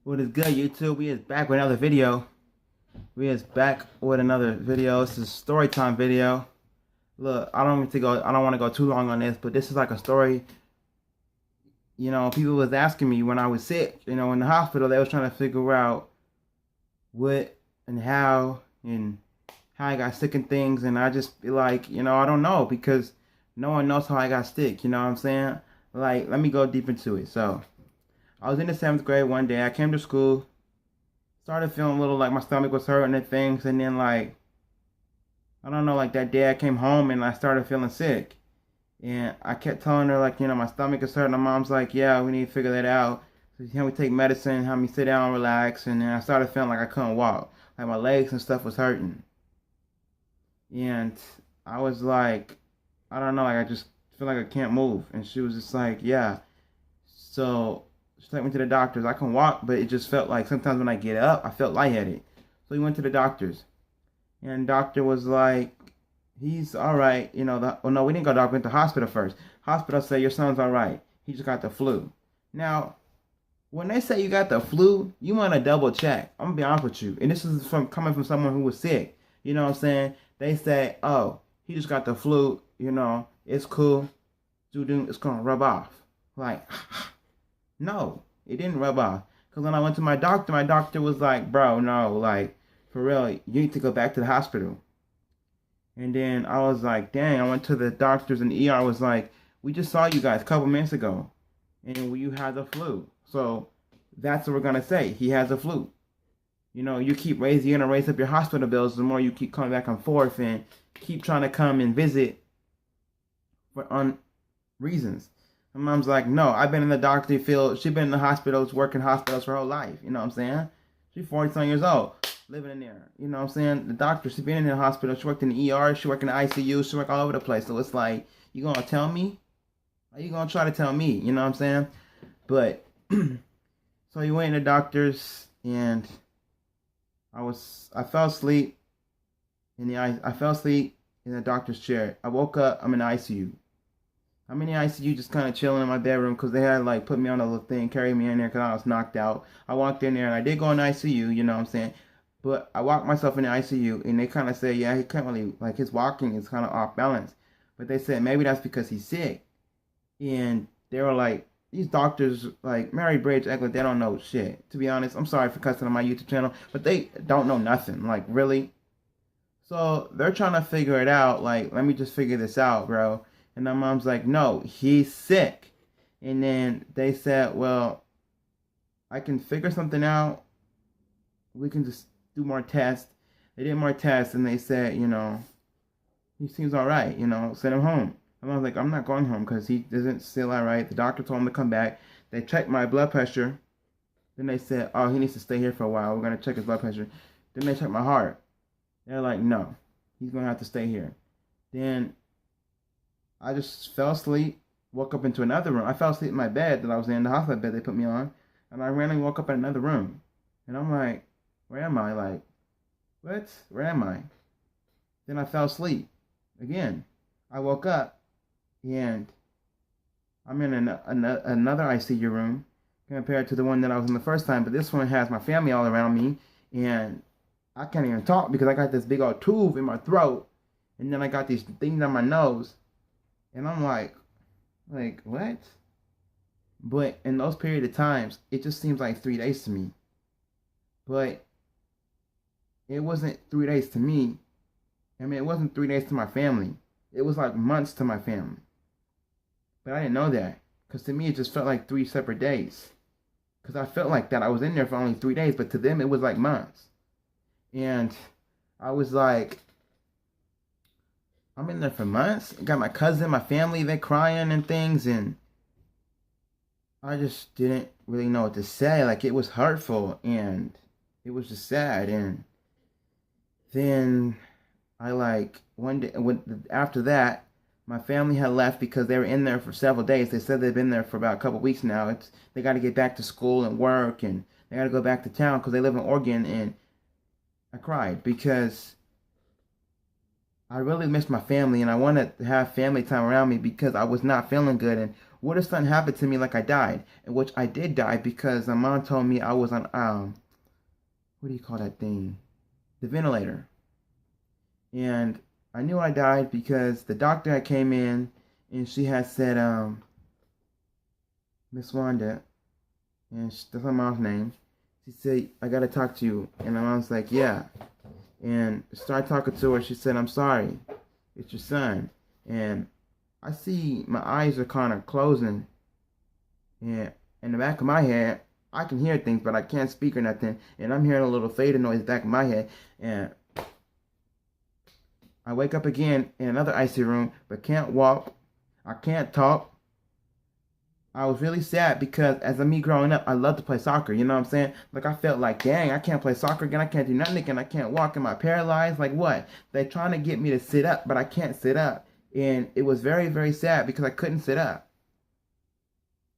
What is good, YouTube? We is back with another video. This is a story time video. Look, I don't want to go too long on this, but this is like a story. You know, people was asking me when I was sick, in the hospital. They was trying to figure out what and how I got sick and things, and I just be like, I don't know, because no one knows how I got sick. You know what I'm saying? Like, let me go deep into it. So I was in the 7th grade one day. I came to school, started feeling a little like my stomach was hurting and things, and then like, I don't know, like that day I came home and I started feeling sick. And I kept telling her, like, my stomach is hurting. My mom's like, yeah, we need to figure that out. So she had me take medicine, had me sit down, relax, and then I started feeling like I couldn't walk. Like my legs and stuff was hurting. And I was like, I don't know, like I just feel like I can't move. And she was just like, yeah. So she took me to the doctors. I can walk, but it just felt like sometimes when I get up, I felt lightheaded. So we went to the doctors. And the doctor was like, he's all right. Well, no, we didn't go to the doctor. We went to the hospital first. Hospital said, your son's all right. He just got the flu. Now, when they say you got the flu, you want to double check. I'm going to be honest with you. And this is coming from someone who was sick. You know what I'm saying? They say, oh, he just got the flu. It's cool. It's going to rub off. Like, no, it didn't rub off. Because when I went to my doctor was like, bro, no, like, for real, you need to go back to the hospital. And then I was like, dang, I went to the doctors, and the ER was like, we just saw you guys a couple minutes ago, and you had the flu. So that's what we're going to say. He has the flu. You keep you're going to raise up your hospital bills the more you keep coming back and forth and keep trying to come and visit on reasons. My mom's like, no, I've been in the doctor field. She's been in the hospitals, working hospitals her whole life. You know what I'm saying? She's 40-some years old, living in there. You know what I'm saying? The doctor, she's been in the hospital. She worked in the ER. She worked in the ICU. She worked all over the place. So it's like, you going to tell me? Are you going to try to tell me? You know what I'm saying? But, so you went in the doctors, and I fell asleep I fell asleep in the doctor's chair. I woke up, I'm in the ICU. I'm in the ICU just kind of chilling in my bedroom because they had like put me on a little thing, carry me in there because I was knocked out. I walked in there and I did go in the ICU, you know what I'm saying? But I walked myself in the ICU and they kind of said, yeah, he can't really, like his walking is kind of off balance. But they said maybe that's because he's sick. And they were like, these doctors, like Mary Bridge, Eckler, they don't know shit. To be honest, I'm sorry for cussing on my YouTube channel, but they don't know nothing. Like, really? So they're trying to figure it out. Like, let me just figure this out, bro. And my mom's like, no, he's sick. And then they said, well, I can figure something out. We can just do more tests. They did more tests and they said, he seems all right, send him home. And I was like, I'm not going home because he doesn't feel all right. The doctor told him to come back. They checked my blood pressure. Then they said, oh, he needs to stay here for a while. We're going to check his blood pressure. Then they checked my heart. They're like, no, he's going to have to stay here. Then I just fell asleep, woke up into another room. I fell asleep in my bed that I was in, the hospital bed they put me on. And I randomly woke up in another room. And I'm like, where am I? Like, what? Where am I? Then I fell asleep again. I woke up and I'm in another ICU room compared to the one that I was in the first time. But this one has my family all around me. And I can't even talk because I got this big old tube in my throat. And then I got these things on my nose. And I'm like, what? But in those period of times, it just seems like 3 days to me. But it wasn't 3 days to me. I mean, it wasn't 3 days to my family. It was like months to my family. But I didn't know that. Because to me, it just felt like 3 separate days. Because I felt like that. I was in there for only 3 days. But to them, it was like months. And I was like, I'm in there for months. I got my cousin, my family, they're crying and things. And I just didn't really know what to say. Like, it was hurtful. And it was just sad. And then one day, after that, my family had left because they were in there for several days. They said they've been there for about a couple weeks now. They got to get back to school and work. And they got to go back to town because they live in Oregon. And I cried because I really miss my family, and I wanted to have family time around me because I was not feeling good. And what if something happened to me like I died? In which I did die because my mom told me I was on what do you call that thing? The ventilator. And I knew I died because the doctor had came in and she had said, Miss Wanda, and that's my mom's name. She said, I gotta talk to you. And my mom's like, yeah. And started talking to her. She said, I'm sorry. It's your son. And I see my eyes are kind of closing. And in the back of my head, I can hear things, but I can't speak or nothing. And I'm hearing a little fading noise back in my head. And I wake up again in another icy room, but can't walk. I can't talk. I was really sad because as a me growing up, I loved to play soccer. You know what I'm saying? Like I felt like, dang, I can't play soccer again. I can't do nothing again. I can't walk. Am I paralyzed? Like what? They're trying to get me to sit up, but I can't sit up. And it was very, very sad because I couldn't sit up.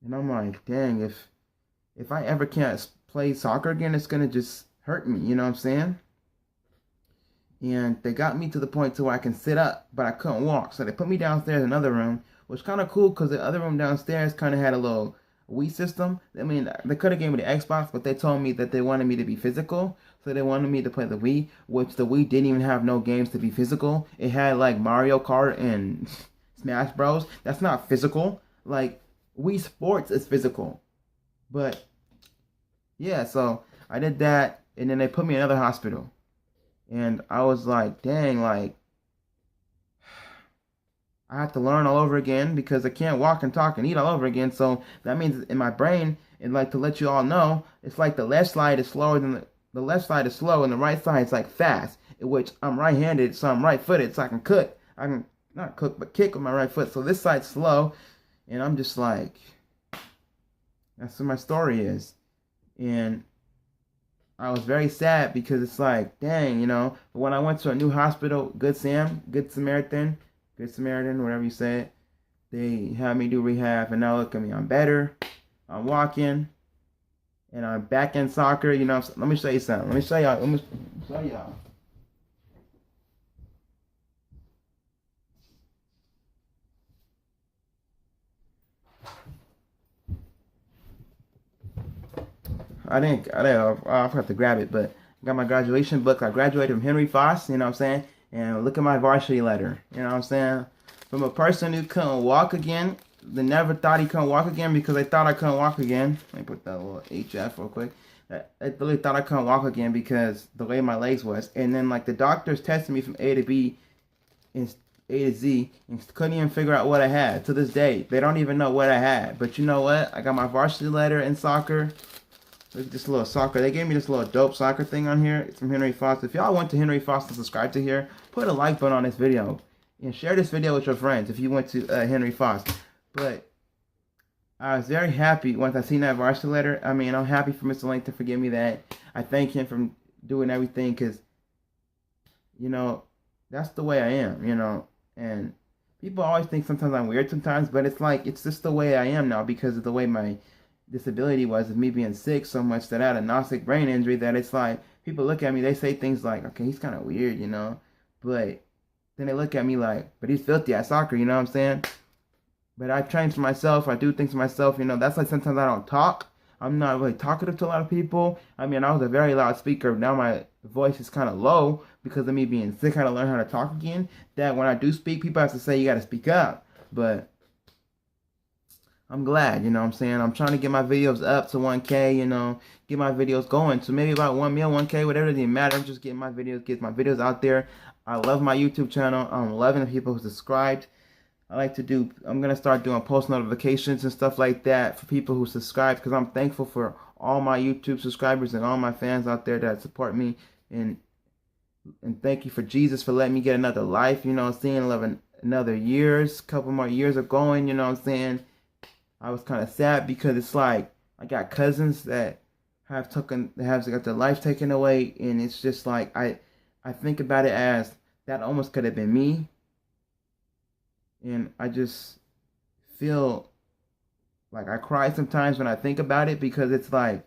And I'm like, dang, if I ever can't play soccer again, it's gonna just hurt me. You know what I'm saying? And they got me to the point to where I can sit up, but I couldn't walk. So they put me downstairs in another room, which was kind of cool because the other room downstairs kind of had a little Wii system. I mean, they could have gave me the Xbox, but they told me that they wanted me to be physical. So they wanted me to play the Wii, which the Wii didn't even have no games to be physical. It had like Mario Kart and Smash Bros. That's not physical. Like Wii Sports is physical. But yeah, so I did that, and then they put me in another hospital. And I was like, dang, like, I have to learn all over again because I can't walk and talk and eat all over again. So that means in my brain, and like to let you all know, it's like the left side is slower than the left side is slow and the right side is like fast. In which I'm right-handed, so I'm right-footed, so I can cook. I can not cook, but kick with my right foot. So this side's slow, and I'm just like, that's what my story is. And I was very sad because it's like, dang, you know. But when I went to a new hospital, Good Samaritan, whatever you say it, they had me do rehab, and now look at me, I'm better. I'm walking, and I'm back in soccer. You know, let me show you something. Let me show y'all. Let me show y'all. I forgot to grab it, but I got my graduation book. I graduated from Henry Foss, you know what I'm saying? And look at my varsity letter, you know what I'm saying? From a person who couldn't walk again, they never thought he couldn't walk again because they thought I couldn't walk again. Let me put that little HF real quick. I really thought I couldn't walk again because the way my legs was. And then like the doctors tested me from A to B and A to Z and couldn't even figure out what I had. To this day, they don't even know what I had. But you know what? I got my varsity letter in soccer. Look at this little soccer. They gave me this little dope soccer thing on here. It's from Henry Foss. If y'all went to Henry Foss and subscribe to here, put a like button on this video. And share this video with your friends if you went to Henry Foss. But I was very happy once I seen that varsity letter. I mean, I'm happy for Mr. Langton for giving me that. I thank him for doing everything because, you know, that's the way I am, you know. And people always think sometimes I'm weird sometimes, but it's like, it's just the way I am now because of the way my disability was of me being sick so much that I had a noxic brain injury that it's like people look at me, they say things like, okay, he's kind of weird, you know, but then they look at me like, but he's filthy at soccer, you know what I'm saying? But I train for myself, I do things for myself, you know. That's like sometimes I don't talk. I'm not really talkative to a lot of people. I mean, I was a very loud speaker. Now my voice is kind of low because of me being sick. I had to learn how to talk again. That when I do speak, people have to say you got to speak up. But I'm glad, you know what I'm saying? I'm trying to get my videos up to 1K, you know, get my videos going. So maybe about 1 mil, 1K, whatever, it doesn't matter. I'm just getting my videos, get my videos out there. I love my YouTube channel. I'm loving the people who subscribed. I'm going to start doing post notifications and stuff like that for people who subscribe because I'm thankful for all my YouTube subscribers and all my fans out there that support me. And thank you for Jesus for letting me get another life, you know, seeing 11 another years, couple more years of going, you know what I'm saying? I was kind of sad because it's like I got cousins that have got their life taken away, and it's just like I think about it as that almost could have been me, and I just feel like I cry sometimes when I think about it because it's like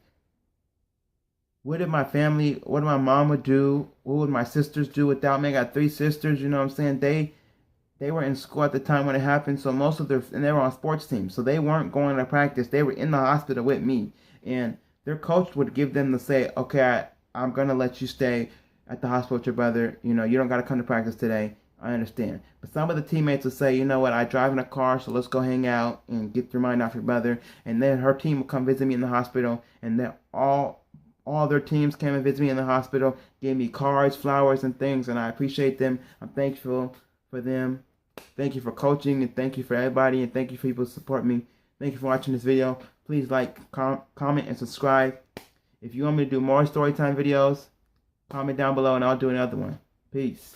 what did what did my mom would do? What would my sisters do without me? I got 3 sisters, you know what I'm saying? They were in school at the time when it happened, so and they were on sports teams, so they weren't going to practice. They were in the hospital with me, and their coach would give them to say, okay, I'm going to let you stay at the hospital with your brother. You know, you don't got to come to practice today. I understand. But some of the teammates would say, you know what, I drive in a car, so let's go hang out and get your mind off your brother. And then her team would come visit me in the hospital, and then all their teams came and visited me in the hospital, gave me cards, flowers, and things, and I appreciate them. I'm thankful for them. Thank you for coaching, and thank you for everybody, and thank you for people who support me. Thank you for watching this video. Please like, comment, and subscribe. If you want me to do more story time videos, comment down below, and I'll do another one. Peace.